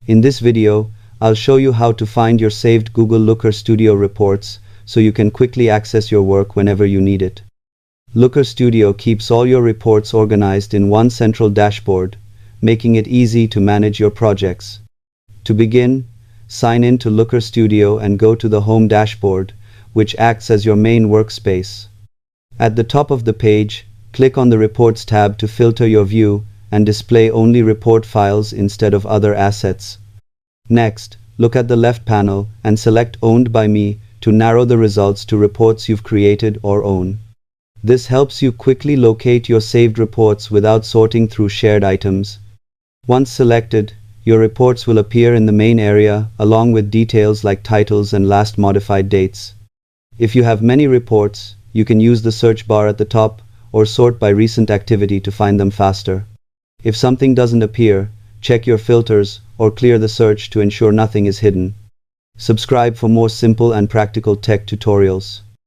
In this video, I'll show you how to find your saved Google Looker Studio reports so you can quickly access your work whenever you need it. Looker Studio keeps all your reports organized in one central dashboard, making it easy to manage your projects. To begin, sign in to Looker Studio and go to the Home dashboard, which acts as your main workspace. At the top of the page, click on the Reports tab to filter your view and display only report files instead of other assets. Next, look at the left panel and select Owned by Me to narrow the results to reports you've created or own. This helps you quickly locate your saved reports without sorting through shared items. Once selected, your reports will appear in the main area along with details like titles and last modified dates. If you have many reports, you can use the search bar at the top or sort by recent activity to find them faster. If something doesn't appear, check your filters or clear the search to ensure nothing is hidden. Subscribe for more simple and practical tech tutorials.